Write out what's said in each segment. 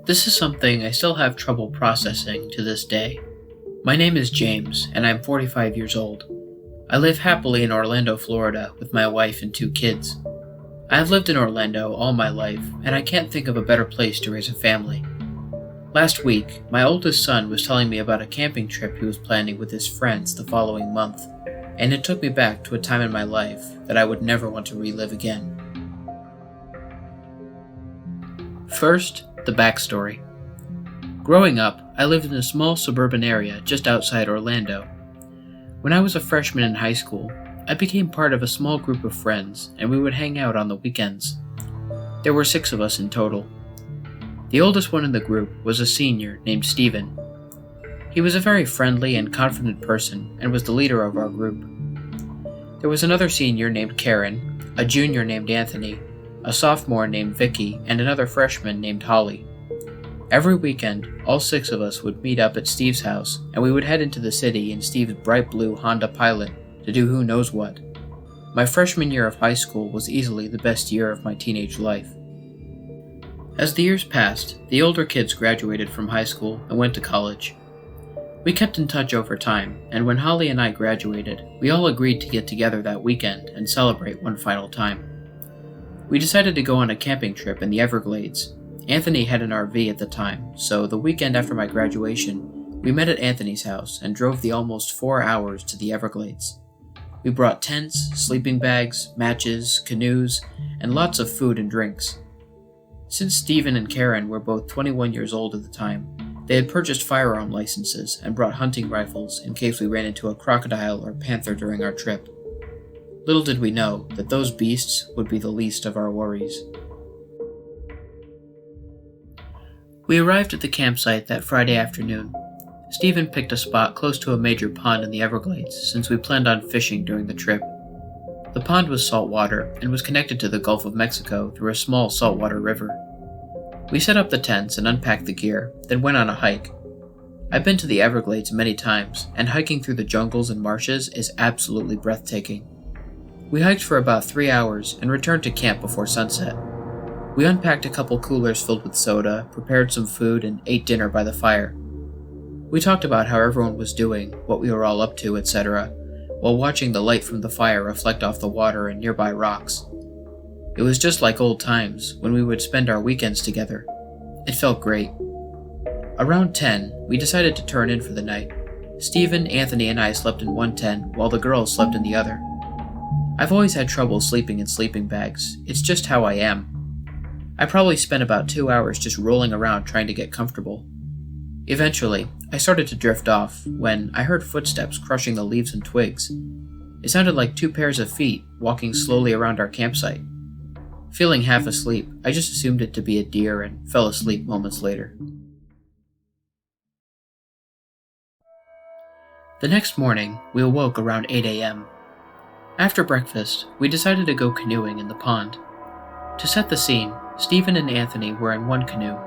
This is something I still have trouble processing to this day. My name is James, and I'm 45 years old. I live happily in Orlando, Florida, with my wife and 2 kids. I have lived in Orlando all my life, and I can't think of a better place to raise a family. Last week, my oldest son was telling me about a camping trip he was planning with his friends the following month, and it took me back to a time in my life that I would never want to relive again. First, the backstory. Growing up, I lived in a small suburban area just outside Orlando. When I was a freshman in high school, I became part of a small group of friends, and we would hang out on the weekends. There were 6 of us in total. The oldest one in the group was a senior named Steven. He was a very friendly and confident person and was the leader of our group. There was another senior named Karen, a junior named Anthony, a sophomore named Vicky, and another freshman named Holly. Every weekend, all 6 of us would meet up at Steve's house, and we would head into the city in Steve's bright blue Honda Pilot to do who knows what. My freshman year of high school was easily the best year of my teenage life. As the years passed, the older kids graduated from high school and went to college. We kept in touch over time, and when Holly and I graduated, we all agreed to get together that weekend and celebrate one final time. We decided to go on a camping trip in the Everglades. Anthony had an RV at the time, so the weekend after my graduation, we met at Anthony's house and drove the almost 4 hours to the Everglades. We brought tents, sleeping bags, matches, canoes, and lots of food and drinks. Since Stephen and Karen were both 21 years old at the time, they had purchased firearm licenses and brought hunting rifles in case we ran into a crocodile or panther during our trip. Little did we know that those beasts would be the least of our worries. We arrived at the campsite that Friday afternoon. Stephen picked a spot close to a major pond in the Everglades since we planned on fishing during the trip. The pond was saltwater and was connected to the Gulf of Mexico through a small saltwater river. We set up the tents and unpacked the gear, then went on a hike. I've been to the Everglades many times, and hiking through the jungles and marshes is absolutely breathtaking. We hiked for about 3 hours and returned to camp before sunset. We unpacked a couple coolers filled with soda, prepared some food, and ate dinner by the fire. We talked about how everyone was doing, what we were all up to, etc., while watching the light from the fire reflect off the water and nearby rocks. It was just like old times, when we would spend our weekends together. It felt great. Around 10, we decided to turn in for the night. Stephen, Anthony, and I slept in one tent, while the girls slept in the other. I've always had trouble sleeping in sleeping bags. It's just how I am. I probably spent about 2 hours just rolling around trying to get comfortable. Eventually, I started to drift off when I heard footsteps crushing the leaves and twigs. It sounded like 2 pairs of feet walking slowly around our campsite. Feeling half asleep, I just assumed it to be a deer and fell asleep moments later. The next morning, we awoke around 8 a.m. After breakfast, we decided to go canoeing in the pond. To set the scene, Stephen and Anthony were in one canoe,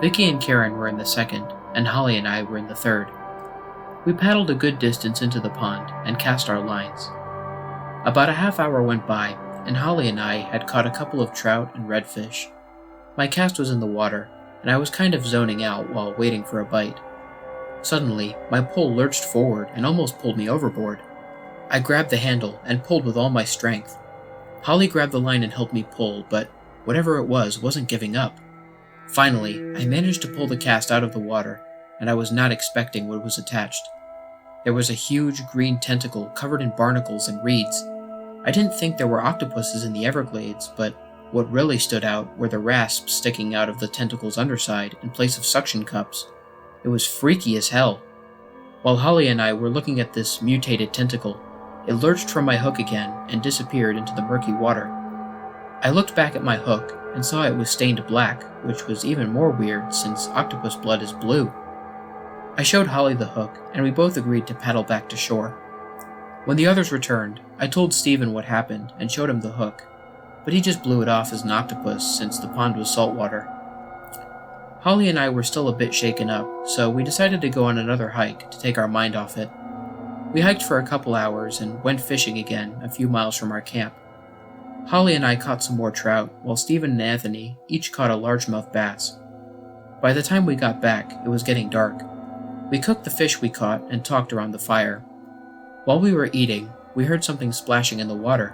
Vicky and Karen were in the second, and Holly and I were in the third. We paddled a good distance into the pond and cast our lines. About a half hour went by, and Holly and I had caught a couple of trout and redfish. My cast was in the water, and I was kind of zoning out while waiting for a bite. Suddenly, my pole lurched forward and almost pulled me overboard. I grabbed the handle and pulled with all my strength. Holly grabbed the line and helped me pull, but whatever it was wasn't giving up. Finally, I managed to pull the cast out of the water, and I was not expecting what was attached. There was a huge green tentacle covered in barnacles and reeds. I didn't think there were octopuses in the Everglades, but what really stood out were the rasps sticking out of the tentacle's underside in place of suction cups. It was freaky as hell. While Holly and I were looking at this mutated tentacle, it lurched from my hook again and disappeared into the murky water. I looked back at my hook and saw it was stained black, which was even more weird since octopus blood is blue. I showed Holly the hook, and we both agreed to paddle back to shore. When the others returned, I told Stephen what happened and showed him the hook, but he just blew it off as an octopus since the pond was saltwater. Holly and I were still a bit shaken up, so we decided to go on another hike to take our mind off it. We hiked for a couple hours and went fishing again a few miles from our camp. Holly and I caught some more trout, while Stephen and Anthony each caught a largemouth bass. By the time we got back, it was getting dark. We cooked the fish we caught and talked around the fire. While we were eating, we heard something splashing in the water.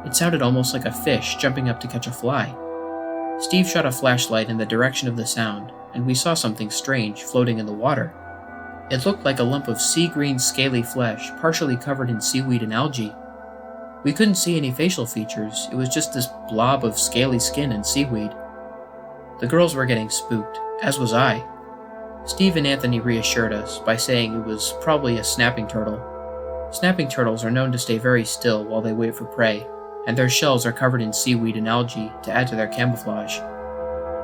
It sounded almost like a fish jumping up to catch a fly. Steve shot a flashlight in the direction of the sound, and we saw something strange floating in the water. It looked like a lump of sea-green scaly flesh, partially covered in seaweed and algae. We couldn't see any facial features, it was just this blob of scaly skin and seaweed. The girls were getting spooked, as was I. Steve and Anthony reassured us by saying it was probably a snapping turtle. Snapping turtles are known to stay very still while they wait for prey, and their shells are covered in seaweed and algae to add to their camouflage.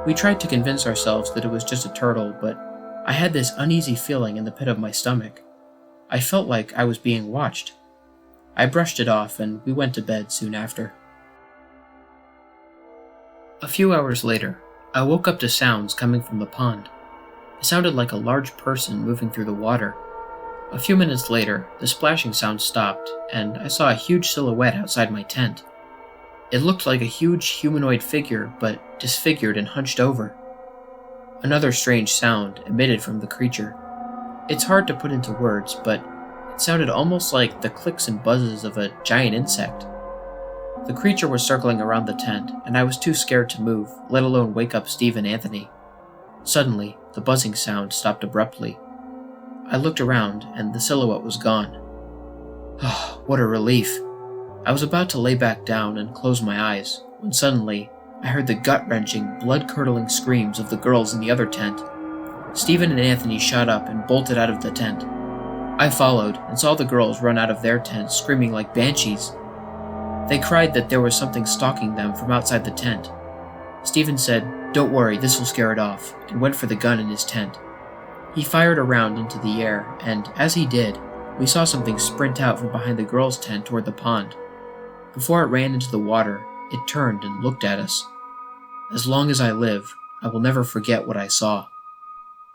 We tried to convince ourselves that it was just a turtle, but I had this uneasy feeling in the pit of my stomach. I felt like I was being watched. I brushed it off and we went to bed soon after. A few hours later, I woke up to sounds coming from the pond. It sounded like a large person moving through the water. A few minutes later, the splashing sound stopped, and I saw a huge silhouette outside my tent. It looked like a huge humanoid figure, but disfigured and hunched over. Another strange sound emitted from the creature. It's hard to put into words, but it sounded almost like the clicks and buzzes of a giant insect. The creature was circling around the tent, and I was too scared to move, let alone wake up Steve and Anthony. Suddenly, the buzzing sound stopped abruptly. I looked around, and the silhouette was gone. Oh, what a relief. I was about to lay back down and close my eyes, when suddenly, I heard the gut-wrenching, blood-curdling screams of the girls in the other tent. Stephen and Anthony shot up and bolted out of the tent. I followed and saw the girls run out of their tent screaming like banshees. They cried that there was something stalking them from outside the tent. Stephen said, "Don't worry, this will scare it off," and went for the gun in his tent. He fired a round into the air, and as he did, we saw something sprint out from behind the girls' tent toward the pond. Before it ran into the water, it turned and looked at us. As long as I live, I will never forget what I saw.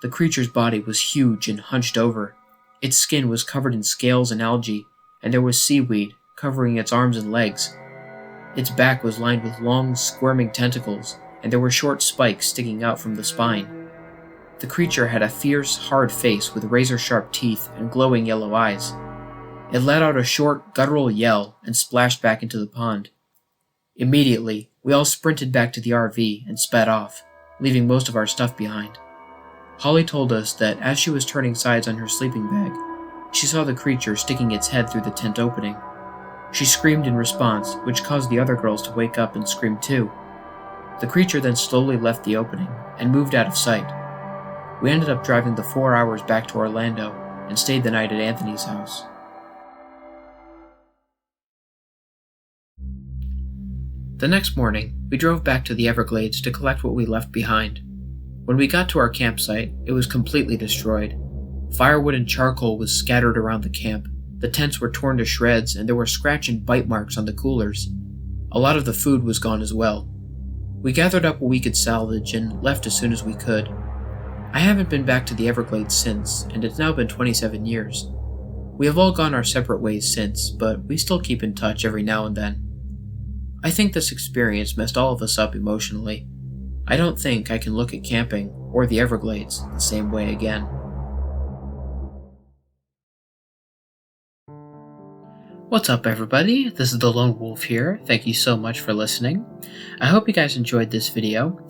The creature's body was huge and hunched over. Its skin was covered in scales and algae, and there was seaweed covering its arms and legs. Its back was lined with long, squirming tentacles, and there were short spikes sticking out from the spine. The creature had a fierce, hard face with razor-sharp teeth and glowing yellow eyes. It let out a short, guttural yell and splashed back into the pond. Immediately, we all sprinted back to the RV and sped off, leaving most of our stuff behind. Holly told us that as she was turning sides on her sleeping bag, she saw the creature sticking its head through the tent opening. She screamed in response, which caused the other girls to wake up and scream too. The creature then slowly left the opening and moved out of sight. We ended up driving the 4 hours back to Orlando and stayed the night at Anthony's house. The next morning, we drove back to the Everglades to collect what we left behind. When we got to our campsite, it was completely destroyed. Firewood and charcoal was scattered around the camp. The tents were torn to shreds, and there were scratch and bite marks on the coolers. A lot of the food was gone as well. We gathered up what we could salvage and left as soon as we could. I haven't been back to the Everglades since, and it's now been 27 years. We have all gone our separate ways since, but we still keep in touch every now and then. I think this experience messed all of us up emotionally. I don't think I can look at camping or the Everglades the same way again. What's up, everybody? This is the Lone Wolf here. Thank you so much for listening. I hope you guys enjoyed this video.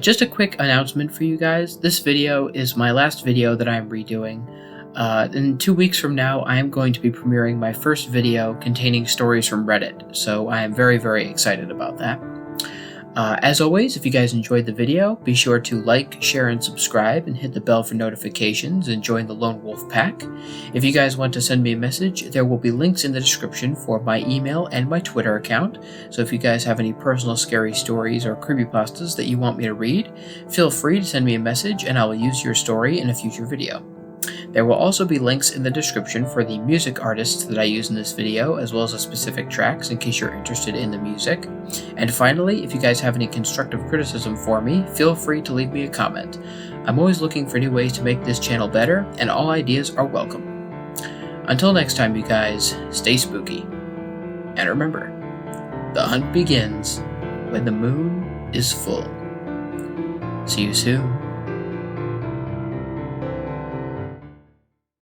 Just a quick announcement for you guys. This video is my last video that I'm redoing. In 2 weeks from now, I am going to be premiering my first video containing stories from Reddit, so I am very, very excited about that. As always, if you guys enjoyed the video, be sure to like, share, and subscribe, and hit the bell for notifications, and join the Lone Wolf Pack. If you guys want to send me a message, there will be links in the description for my email and my Twitter account, so if you guys have any personal scary stories or creepypastas that you want me to read, feel free to send me a message, and I will use your story in a future video. There will also be links in the description for the music artists that I use in this video, as well as the specific tracks in case you're interested in the music. And finally, if you guys have any constructive criticism for me, feel free to leave me a comment. I'm always looking for new ways to make this channel better, and all ideas are welcome. Until next time, you guys, stay spooky. And remember, the hunt begins when the moon is full. See you soon.